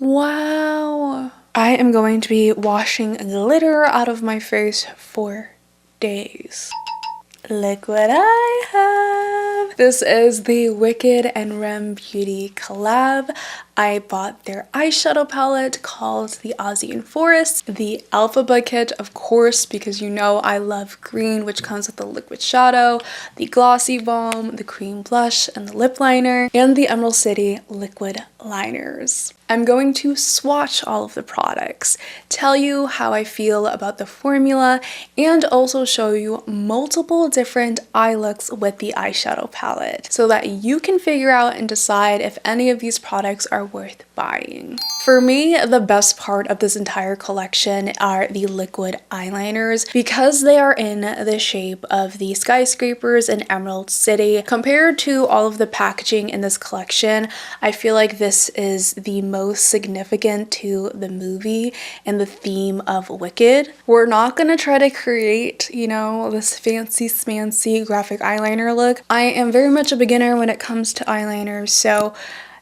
Wow. I am going to be washing glitter out of my face for days. Look what I have! This is the Wicked and r.e.m Beauty collab. I bought their eyeshadow palette called the Ozian Forest, the Elphaba kit, of course, because you know I love green, which comes with the liquid shadow, the glossy balm, the cream blush, and the lip liner, and the Emerald City liquid liners. I'm going to swatch all of the products, tell you how I feel about the formula, and also show you multiple different eye looks with the eyeshadow palette so that you can figure out and decide if any of these products are worth buying. For me, the best part of this entire collection are the liquid eyeliners because they are in the shape of the skyscrapers in Emerald City. Compared to all of the packaging in this collection, I feel like this is the most significant to the movie and the theme of Wicked. We're not gonna try to create, you know, this fancy smancy graphic eyeliner look. I am very much a beginner when it comes to eyeliners, so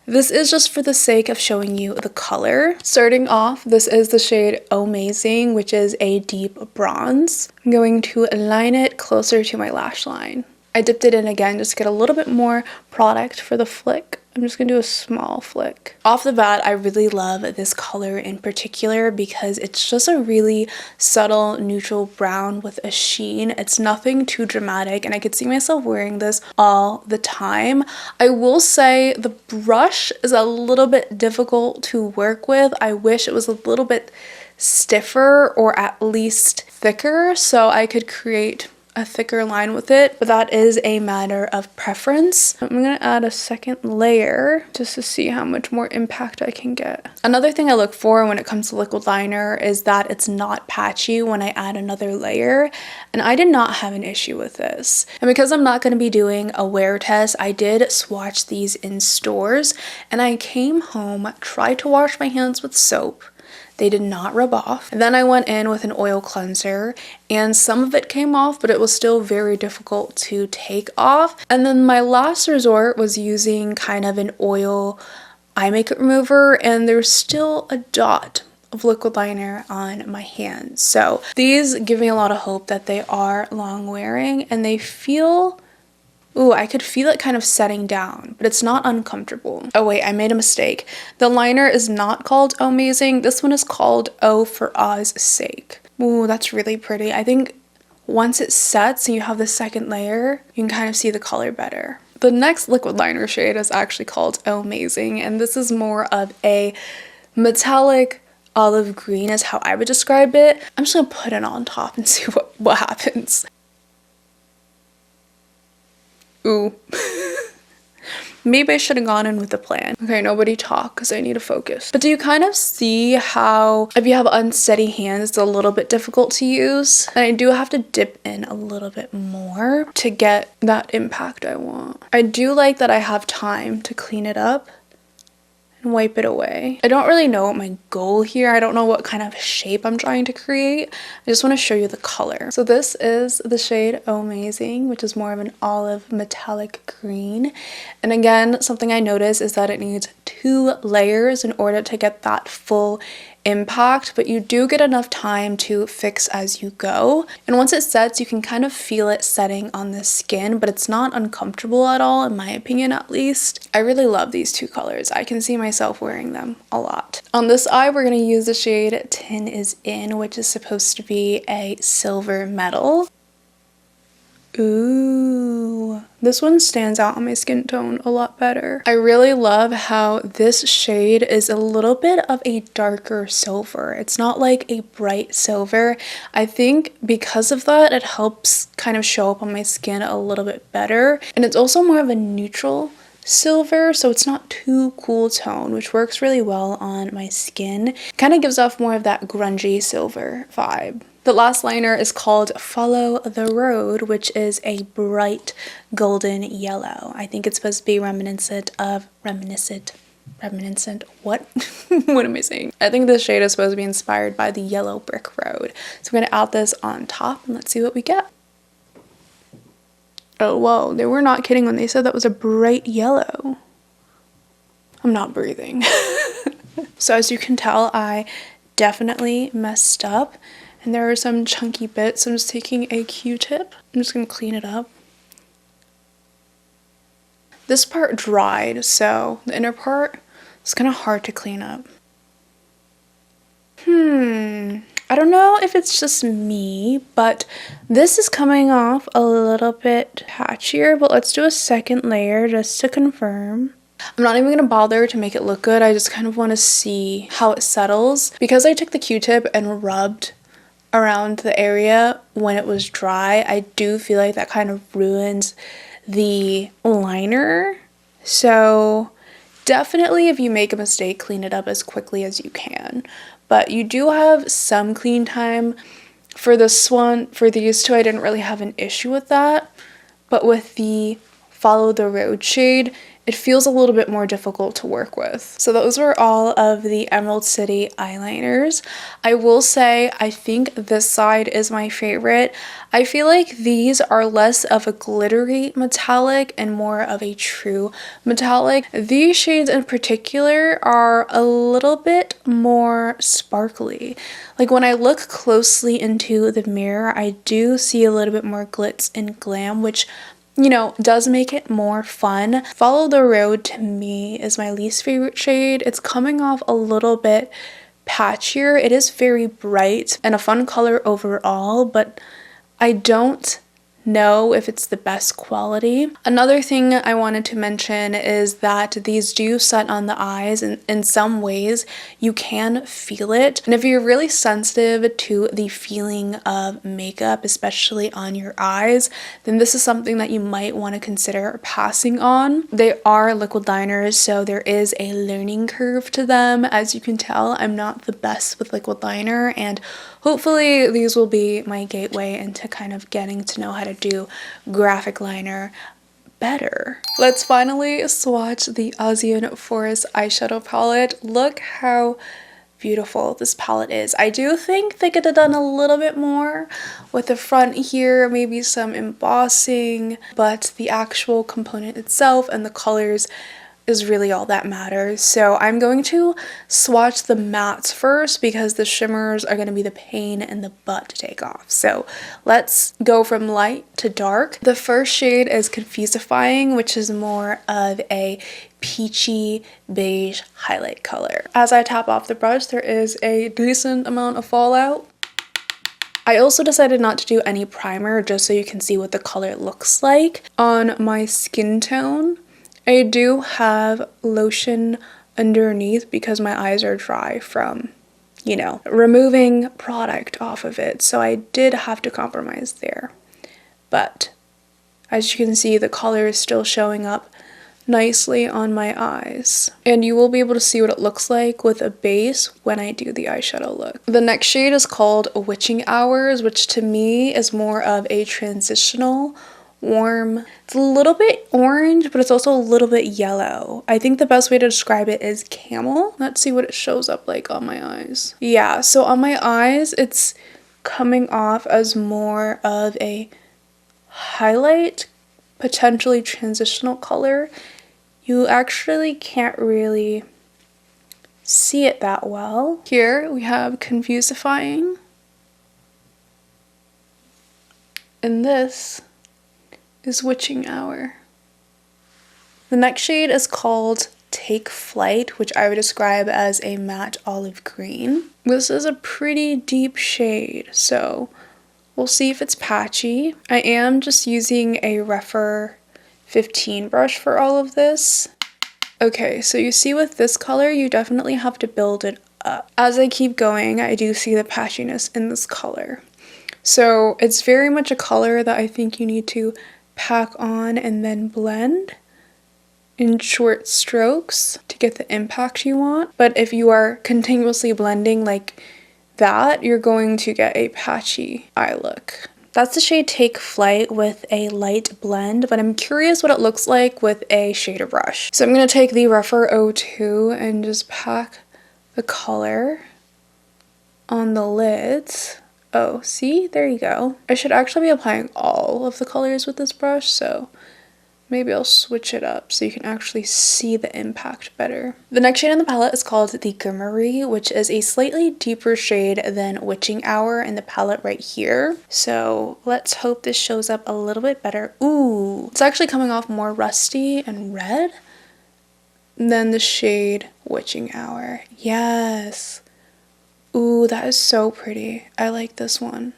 this is just for the sake of showing you the color. Starting off, this is the shade Amazing, which is a deep bronze. I'm going to line it closer to my lash line. I dipped it in again just to get a little bit more product for the flick. I'm just gonna do a small flick. Off the bat, I really love this color in particular because it's just a really subtle neutral brown with a sheen. It's nothing too dramatic and I could see myself wearing this all the time. I will say the brush is a little bit difficult to work with. I wish it was a little bit stiffer or at least thicker so I could create a thicker line with it, but that is a matter of preference. I'm gonna add a second layer just to see how much more impact I can get. Another thing I look for when it comes to liquid liner is that it's not patchy when I add another layer, and I did not have an issue with this. And because I'm not gonna be doing a wear test, I did swatch these in stores, and I came home, tried to wash my hands with soap. They did not rub off. And then I went in with an oil cleanser and some of it came off, but it was still very difficult to take off. And then my last resort was using kind of an oil eye makeup remover and there's still a dot of liquid liner on my hands. So these give me a lot of hope that they are long wearing and they feel, ooh, I could feel it kind of setting down, but it's not uncomfortable. Oh wait, I made a mistake. The liner is not called Amazing. This one is called O for Oz Sake. Ooh, that's really pretty. I think once it sets and you have the second layer, you can kind of see the color better. The next liquid liner shade is actually called Amazing, and this is more of a metallic olive green is how I would describe it. I'm just gonna put it on top and see what happens. Ooh. Maybe I should have gone in with a plan. Okay, nobody talk because I need to focus. But do you kind of see how if you have unsteady hands, it's a little bit difficult to use? And I do have to dip in a little bit more to get that impact I want. I do like that I have time to clean it up and wipe it away. I don't really know what my goal here. I don't know what kind of shape I'm trying to create. I just want to show you the color. So this is the shade Amazing, which is more of an olive metallic green. And again, something I noticed is that it needs 2 layers in order to get that full impact, but you do get enough time to fix as you go. And once it sets, you can kind of feel it setting on the skin, but it's not uncomfortable at all, in my opinion at least. I really love these 2 colors. I can see myself wearing them a lot. On this eye, we're going to use the shade Tin Is In, which is supposed to be a silver metal. Ooh, this one stands out on my skin tone a lot better. I really love how this shade is a little bit of a darker silver. It's not like a bright silver. I think because of that, it helps kind of show up on my skin a little bit better. And it's also more of a neutral silver, so it's not too cool tone, which works really well on my skin. Kind of gives off more of that grungy silver vibe. The last liner is called Follow the Road, which is a bright golden yellow. I think it's supposed to be reminiscent, what? What am I saying? I think this shade is supposed to be inspired by the yellow brick road. So I'm going to add this on top and let's see what we get. Oh, whoa, they were not kidding when they said that was a bright yellow. I'm not breathing. So as you can tell, I definitely messed up and there are some chunky bits. So I'm just taking a Q-tip. I'm just going to clean it up. This part dried, so the inner part is kind of hard to clean up. I don't know if it's just me, but this is coming off a little bit patchier, but let's do a second layer just to confirm. I'm not even going to bother to make it look good. I just kind of want to see how it settles. Because I took the Q-tip and rubbed around the area when it was dry, I do feel like that kind of ruins the liner. So definitely if you make a mistake, clean it up as quickly as you can. But you do have some clean time. For this one, for these two, I didn't really have an issue with that. But with the Follow the Road shade, it feels a little bit more difficult to work with. So those were all of the Emerald City eyeliners. I will say, I think this side is my favorite. I feel like these are less of a glittery metallic and more of a true metallic. These shades in particular are a little bit more sparkly. Like when I look closely into the mirror, I do see a little bit more glitz and glam, which, you know, does make it more fun. Follow the Road to me is my least favorite shade. It's coming off a little bit patchier. It is very bright and a fun color overall, but I don't know if it's the best quality. Another thing I wanted to mention is that these do set on the eyes, and in some ways you can feel it. And if you're really sensitive to the feeling of makeup, especially on your eyes, then this is something that you might want to consider passing on. They are liquid liners, so there is a learning curve to them. As you can tell, I'm not the best with liquid liner, and hopefully these will be my gateway into kind of getting to know how to do graphic liner better. Let's finally swatch the Ozian Forest eyeshadow palette. Look how beautiful this palette is. I do think they could have done a little bit more with the front here, maybe some embossing, but the actual component itself and the colors is really all that matters. So I'm going to swatch the mattes first because the shimmers are going to be the pain in the butt to take off. So let's go from light to dark. The first shade is Defying, which is more of a peachy beige highlight color. As I tap off the brush, there is a decent amount of fallout. I also decided not to do any primer just so you can see what the color looks like. On my skin tone, I do have lotion underneath because my eyes are dry from, you know, removing product off of it. So I did have to compromise there. But as you can see, the color is still showing up nicely on my eyes. And you will be able to see what it looks like with a base when I do the eyeshadow look. The next shade is called Witching Hours, which to me is more of a transitional warm. It's a little bit orange, but it's also a little bit yellow. I think the best way to describe it is camel. Let's see what it shows up like on my eyes. Yeah, so on my eyes, it's coming off as more of a highlight, potentially transitional color. You actually can't really see it that well. Here we have Defying. And this is Witching Hour. The next shade is called Take Flight, which I would describe as a matte olive green. This is a pretty deep shade, so we'll see if it's patchy. I am just using a Rephr 15 brush for all of this. Okay, so you see with this color, you definitely have to build it up. As I keep going, I do see the patchiness in this color. So it's very much a color that I think you need to pack on and then blend in short strokes to get the impact you want. But if you are continuously blending like that, you're going to get a patchy eye look. That's the shade Take Flight with a light blend, but I'm curious what it looks like with a shader brush. So I'm going to take the Rephr 02 and just pack the color on the lids. Oh, see? There you go. I should actually be applying all of the colors with this brush, so Maybe I'll switch it up so you can actually see the impact better. The next shade in the palette is called the Glimmery, which is a slightly deeper shade than Witching Hour in the palette right here. So let's hope this shows up a little bit better. Ooh, it's actually coming off more rusty and red than the shade Witching Hour. Yes. Ooh, that is so pretty. I like this one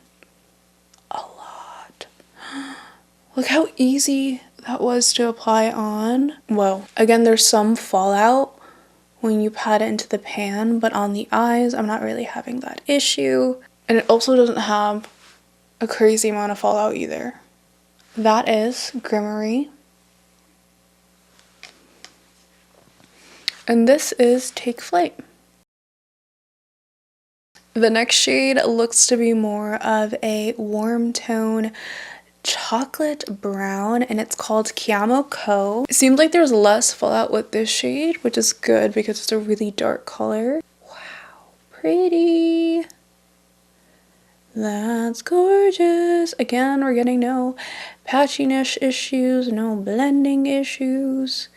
a lot. Look how easy that was to apply on. Well, again, there's some fallout when you pat it into the pan, but on the eyes, I'm not really having that issue. And it also doesn't have a crazy amount of fallout either. That is Glimmery. And this is Take Flight. The next shade looks to be more of a warm tone chocolate brown, and it's called Camo Co. It seems like there's less fallout with this shade, which is good because it's a really dark color. Wow, pretty. That's gorgeous. Again, we're getting no patchiness issues, no blending issues.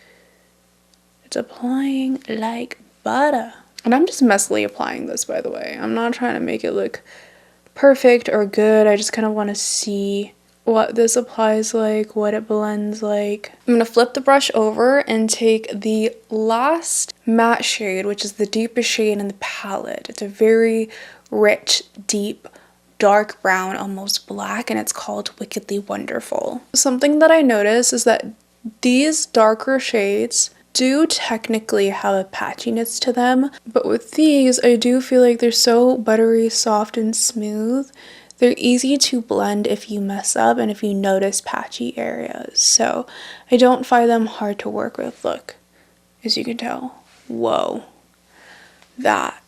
It's applying like butter. And I'm just messily applying this, by the way. I'm not trying to make it look perfect or good. I just kind of want to see what this applies like, what it blends like. I'm going to flip the brush over and take the last matte shade, which is the deepest shade in the palette. It's a very rich, deep, dark brown, almost black, and it's called Wickedly Wonderful. Something that I noticed is that these darker shades do technically have a patchiness to them, but with these, I do feel like they're so buttery, soft, and smooth. They're easy to blend if you mess up and if you notice patchy areas. So I don't find them hard to work with. Look, as you can tell. Whoa. That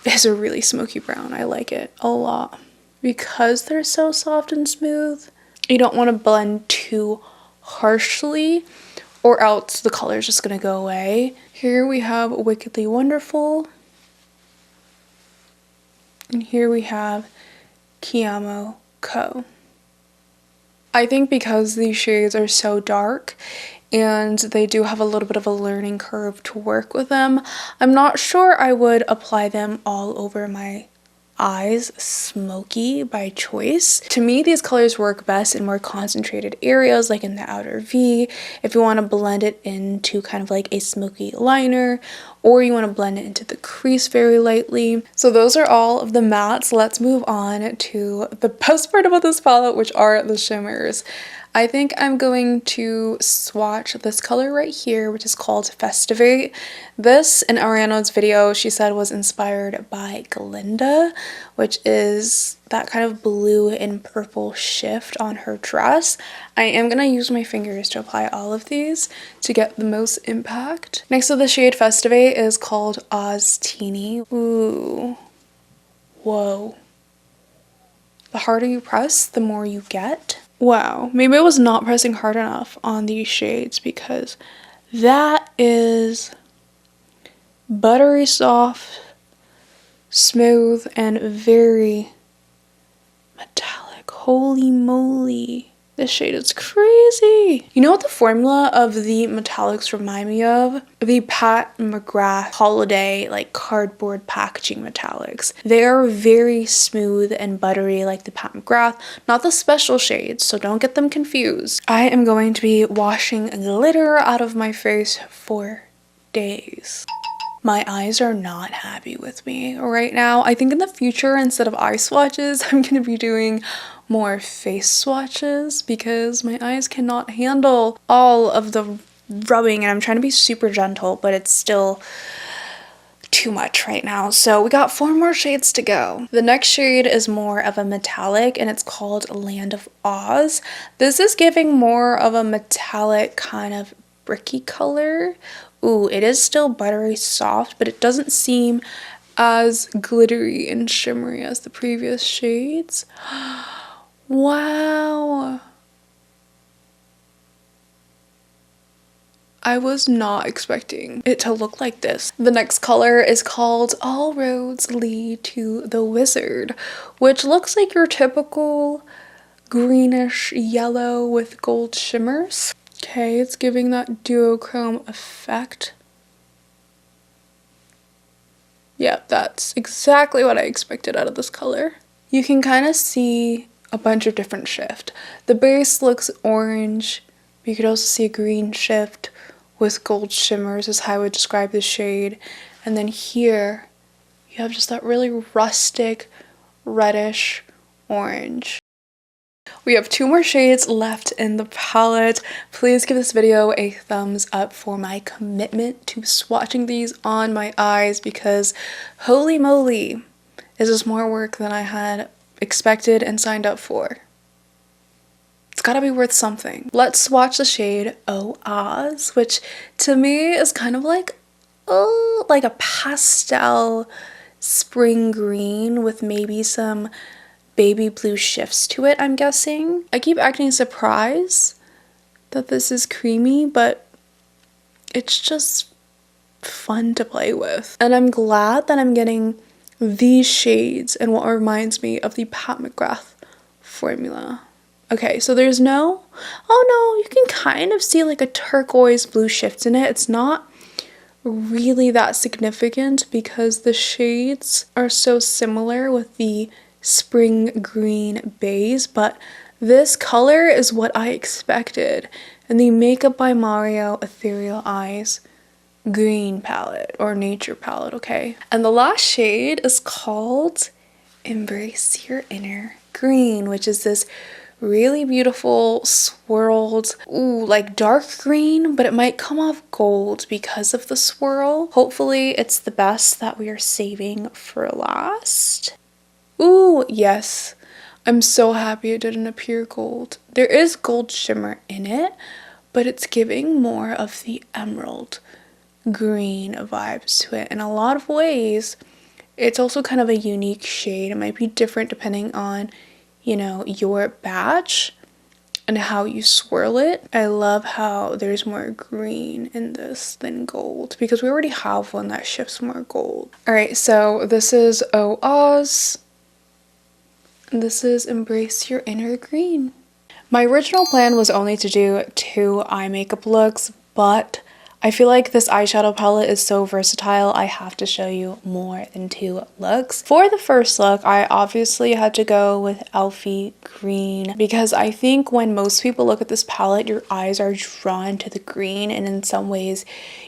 is a really smoky brown. I like it a lot. Because they're so soft and smooth, you don't want to blend too harshly or else the color is just going to go away. Here we have Wickedly Wonderful. And here we have Camo Co. I think because these shades are so dark and they do have a little bit of a learning curve to work with them, I'm not sure I would apply them all over my eyes smoky by choice. To me, these colors work best in more concentrated areas, like in the outer V, if you want to blend it into kind of like a smoky liner, or you want to blend it into the crease very lightly. So those are all of the mattes. Let's move on to the best part about this palette, which are the shimmers. I think I'm going to swatch this color right here, which is called Festivate. This, in Ariana's video, she said was inspired by Glinda, which is that kind of blue and purple shift on her dress. I am going to use my fingers to apply all of these to get the most impact. Next to the shade Festivate is called Oz Teeny. Ooh. Whoa. The harder you press, the more you get. Wow, maybe I was not pressing hard enough on these shades because that is buttery soft, smooth, and very metallic. Holy moly. This shade is crazy. You know what the formula of the metallics remind me of? The Pat McGrath holiday like cardboard packaging metallics. They are very smooth and buttery like the Pat McGrath, not the special shades, so don't get them confused. I am going to be washing glitter out of my face for days. My eyes are not happy with me right now. I think in the future, instead of eye swatches, I'm going to be doing more face swatches because my eyes cannot handle all of the rubbing, and I'm trying to be super gentle, but it's still too much right now. So we got 4 more shades to go. The next shade is more of a metallic, and it's called Land of Oz. This is giving more of a metallic kind of bricky color. Ooh, it is still buttery soft, but it doesn't seem as glittery and shimmery as the previous shades. Wow. I was not expecting it to look like this. The next color is called All Roads Lead to the Wizard, which looks like your typical greenish yellow with gold shimmers. Okay, it's giving that duochrome effect. Yeah, that's exactly what I expected out of this color. You can kind of see a bunch of different shift. The base looks orange, but you could also see a green shift with gold shimmers is how I would describe the shade. And then here, you have just that really rustic, reddish orange. We have 2 more shades left in the palette. Please give this video a thumbs up for my commitment to swatching these on my eyes because holy moly, is this more work than I had expected and signed up for. It's gotta be worth something. Let's swatch the shade Oh Oz, which to me is kind of like, oh, like a pastel spring green with maybe some baby blue shifts to it, I'm guessing. I keep acting surprised that this is creamy, but it's just fun to play with. And I'm glad that I'm getting these shades and what reminds me of the Pat McGrath formula. Okay, so there's no, oh no, you can kind of see like a turquoise blue shift in it. It's not really that significant because the shades are so similar with the spring green base, but this color is what I expected in the Makeup by Mario Ethereal Eyes green palette or nature palette, okay? And the last shade is called Embrace Your Inner Green, which is this really beautiful swirled, ooh, like dark green, but it might come off gold because of the swirl. Hopefully it's the best that we are saving for last. Ooh, yes. I'm so happy it didn't appear gold. There is gold shimmer in it, but it's giving more of the emerald green vibes to it. In a lot of ways, it's also kind of a unique shade. It might be different depending on, you know, your batch and how you swirl it. I love how there's more green in this than gold because we already have one that shifts more gold. All right, so this is Oh Oz. This is Embrace Your Inner Green. My original plan was only to do 2 eye makeup looks, but I feel like this eyeshadow palette is so versatile, I have to show you more than 2 looks. For the first look, I obviously had to go with Elphie green because I think when most people look at this palette, your eyes are drawn to the green, and in some ways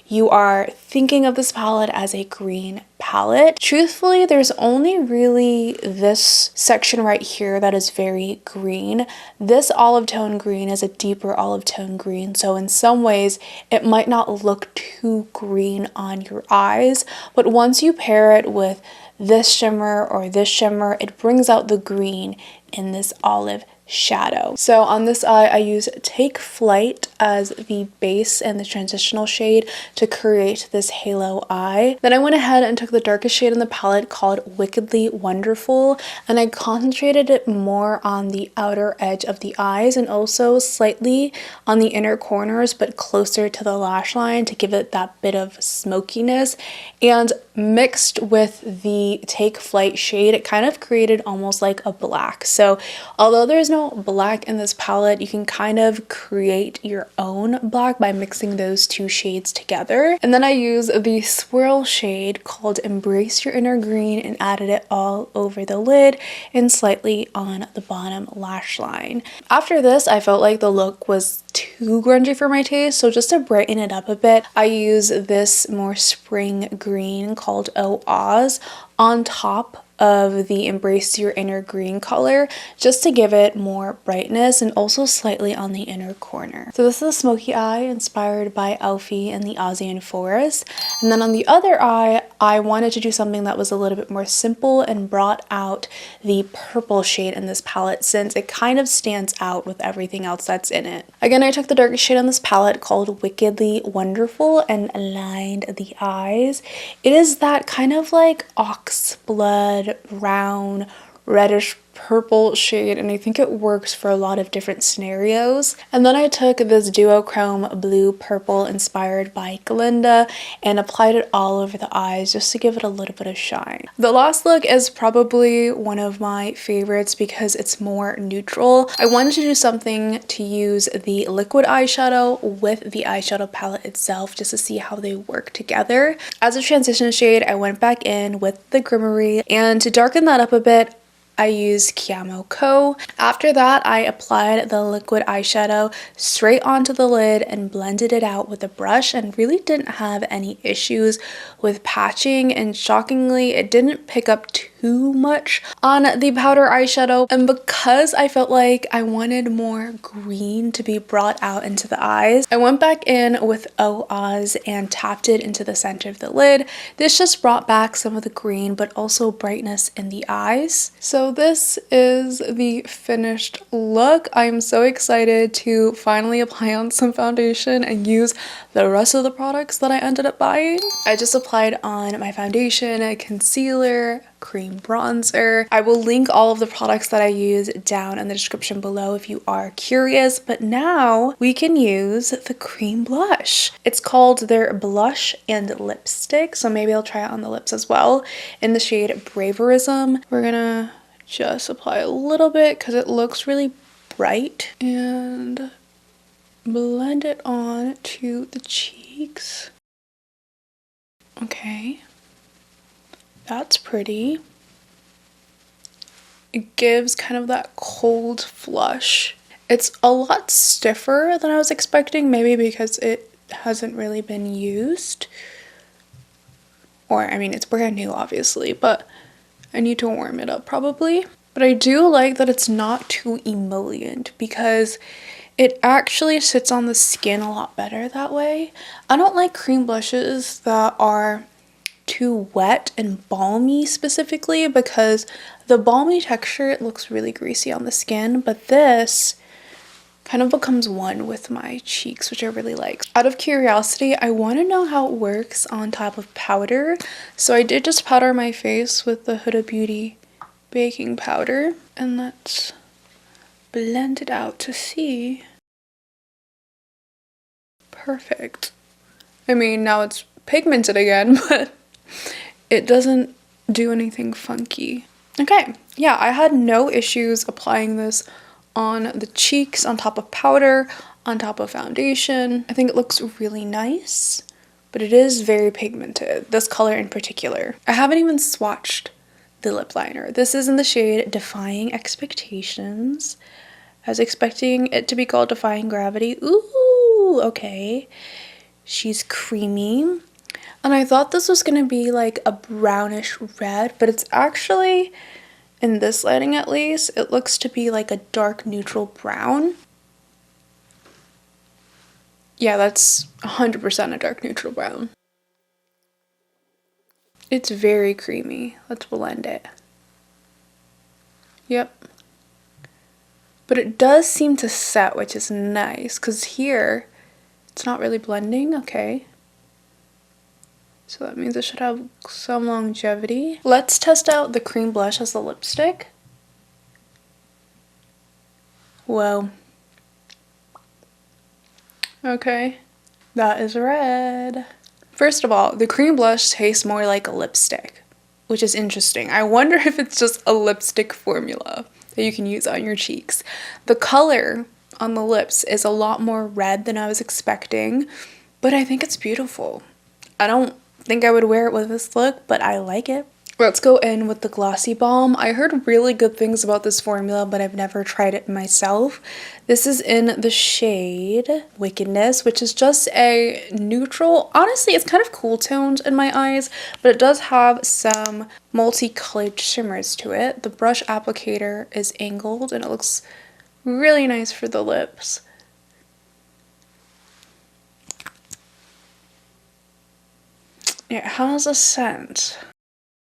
you are thinking of this palette as a green palette. Truthfully, there's only really this section right here that is very green. This olive tone green is a deeper olive tone green, so in some ways it might not look too green on your eyes, but once you pair it with this shimmer or this shimmer, it brings out the green in this olive shadow. So on this eye, I use Take Flight as the base and the transitional shade to create this halo eye. Then I went ahead and took the darkest shade in the palette called Wickedly Wonderful, and I concentrated it more on the outer edge of the eyes and also slightly on the inner corners, but closer to the lash line to give it that bit of smokiness. And mixed with the Take Flight shade, it kind of created almost like a black. So although there's no black in this palette, you can kind of create your own black by mixing those 2 shades together. And then I use the swirl shade called Embrace Your Inner Green and added it all over the lid and slightly on the bottom lash line. After this, I felt like the look was too grungy for my taste, so just to brighten it up a bit, I use this more spring green called Oh Oz on top of the Embrace Your Inner Green color just to give it more brightness and also slightly on the inner corner. So this is a smoky eye inspired by Elphie and the Ozian forest. And then on the other eye, I wanted to do something that was a little bit more simple and brought out the purple shade in this palette since it kind of stands out with everything else that's in it. Again, I took the darkest shade on this palette called Wickedly Wonderful and lined the eyes. It is that kind of like ox blood, brown, reddish purple shade, and I think it works for a lot of different scenarios. And then I took this duochrome blue purple inspired by Glinda and applied it all over the eyes just to give it a little bit of shine. The last look is probably one of my favorites because it's more neutral. I wanted to do something to use the liquid eyeshadow with the eyeshadow palette itself just to see how they work together. As a transition shade, I went back in with the Grimmery, and to darken that up a bit, I used Camo Co. After that, I applied the liquid eyeshadow straight onto the lid and blended it out with a brush, and really didn't have any issues with patching, and shockingly, it didn't pick up too much on the powder eyeshadow. And because I felt like I wanted more green to be brought out into the eyes, I went back in with Oz and tapped it into the center of the lid. This just brought back some of the green but also brightness in the eyes. So this is the finished look. I'm so excited to finally apply on some foundation and use the rest of the products that I ended up buying. I just applied on my foundation, a concealer, cream bronzer. I will link all of the products that I use down in the description below if you are curious, but now we can use the cream blush. It's called their blush and lipstick, so maybe I'll try it on the lips as well. In the shade Braverism, we're gonna just apply a little bit because it looks really bright, and blend it on to the cheeks. Okay. That's pretty. It gives kind of that cold flush. It's a lot stiffer than I was expecting, maybe because it hasn't really been used. Or, I mean, it's brand new, obviously, but I need to warm it up probably. But I do like that it's not too emollient because it actually sits on the skin a lot better that way. I don't like cream blushes that are too wet and balmy specifically, because the balmy texture, it looks really greasy on the skin, but this kind of becomes one with my cheeks, which I really like. Out of curiosity, I want to know how it works on top of powder, so I did just powder my face with the Huda Beauty baking powder, and let's blend it out to see. Perfect. I mean, now it's pigmented again, but it doesn't do anything funky. Okay, yeah, I had no issues applying this on the cheeks, on top of powder, on top of foundation. I think it looks really nice, but it is very pigmented, this color in particular. I haven't even swatched the lip liner. This is in the shade Defying Expectations. I was expecting it to be called Defying Gravity. Ooh, okay. She's creamy. And I thought this was gonna be like a brownish red, but it's actually, in this lighting at least, it looks to be like a dark neutral brown. Yeah, that's 100% a dark neutral brown. It's very creamy. Let's blend it. Yep. But it does seem to set, which is nice, because here, it's not really blending. Okay. So that means it should have some longevity. Let's test out the cream blush as the lipstick. Whoa. Okay. That is red. First of all, the cream blush tastes more like a lipstick, which is interesting. I wonder if it's just a lipstick formula that you can use on your cheeks. The color on the lips is a lot more red than I was expecting, but I think it's beautiful. I don't think I would wear it with this look, but I like it. Let's go in with the Glossy Balm. I heard really good things about this formula, but I've never tried it myself. This is in the shade Wickedness, which is just a neutral. Honestly, it's kind of cool toned in my eyes, but it does have some multicolored shimmers to it. The brush applicator is angled and it looks really nice for the lips. It has a scent.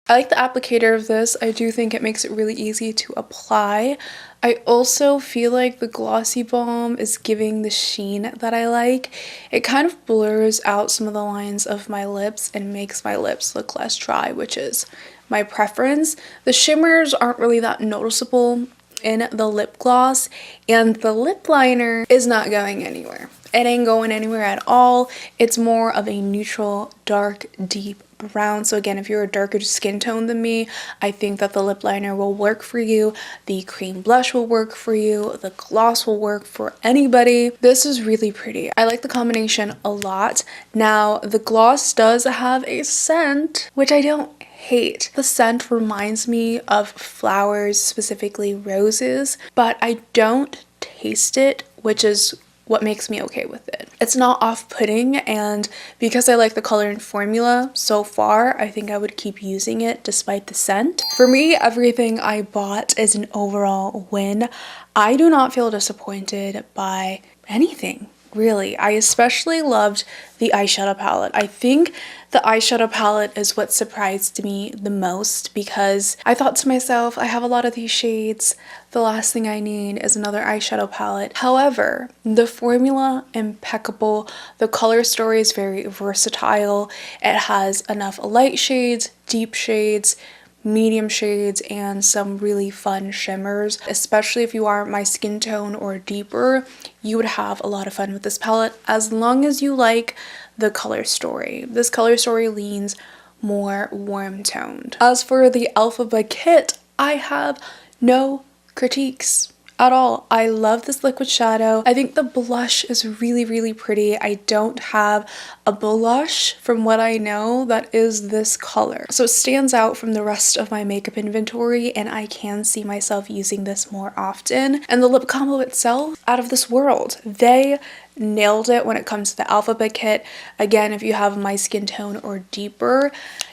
I like the applicator of this. I do think it makes it really easy to apply. I also feel like the glossy balm is giving the sheen that I like. It kind of blurs out some of the lines of my lips and makes my lips look less dry, which is my preference. The shimmers aren't really that noticeable in the lip gloss, and the lip liner is not going anywhere. It ain't going anywhere at all. It's more of a neutral, dark, deep brown. So again, if you're a darker skin tone than me, I think that the lip liner will work for you. The cream blush will work for you. The gloss will work for anybody. This is really pretty. I like the combination a lot. Now, the gloss does have a scent, which I don't hate. The scent reminds me of flowers, specifically roses, but I don't taste it, which is what makes me okay with it. It's not off-putting, and because I like the color and formula so far, I think I would keep using it despite the scent. For me, everything I bought is an overall win. I do not feel disappointed by anything, really. I especially loved the eyeshadow palette. I think the eyeshadow palette is what surprised me the most, because I thought to myself, I have a lot of these shades. The last thing I need is another eyeshadow palette. However, the formula, impeccable. The color story is very versatile. It has enough light shades, deep shades, medium shades, and some really fun shimmers. Especially if you are my skin tone or deeper, you would have a lot of fun with this palette as long as you like the color story. This color story leans more warm toned. As for the Elphaba kit, I have no critiques at all. I love this liquid shadow. I think the blush is really, really pretty. I don't have a blush from what I know that is this color, so it stands out from the rest of my makeup inventory, and I can see myself using this more often. And the lip combo itself, out of this world. They nailed it when it comes to the Elphaba kit. Again, if you have my skin tone or deeper,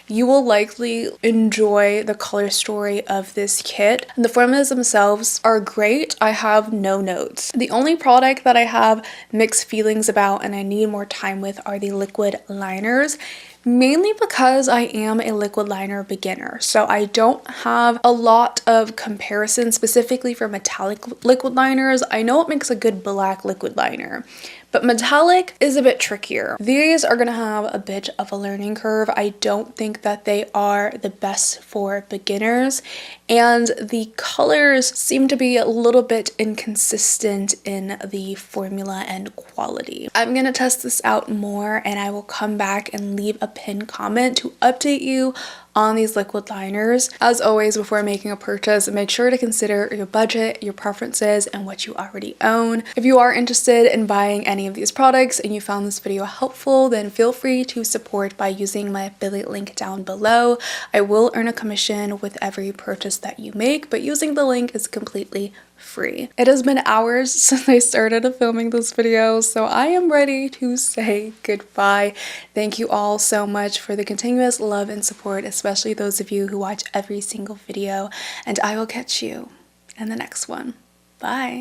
you will likely enjoy the color story of this kit. And the formulas themselves are great. I have no notes. The only product that I have mixed feelings about and I need more time with are the liquid liners, mainly because I am a liquid liner beginner. So I don't have a lot of comparison specifically for metallic liquid liners. I know it makes a good black liquid liner, but metallic is a bit trickier. These are gonna have a bit of a learning curve. I don't think that they are the best for beginners, and the colors seem to be a little bit inconsistent in the formula and quality. I'm gonna test this out more, and I will come back and leave a pinned comment to update you on these liquid liners. As always, before making a purchase, make sure to consider your budget, your preferences, and what you already own. If you are interested in buying any of these products and you found this video helpful, then feel free to support by using my affiliate link down below. I will earn a commission with every purchase that you make, but using the link is completely free. It has been hours since I started filming this video, so I am ready to say goodbye. Thank you all so much for the continuous love and support, especially those of you who watch every single video, and I will catch you in the next one. Bye!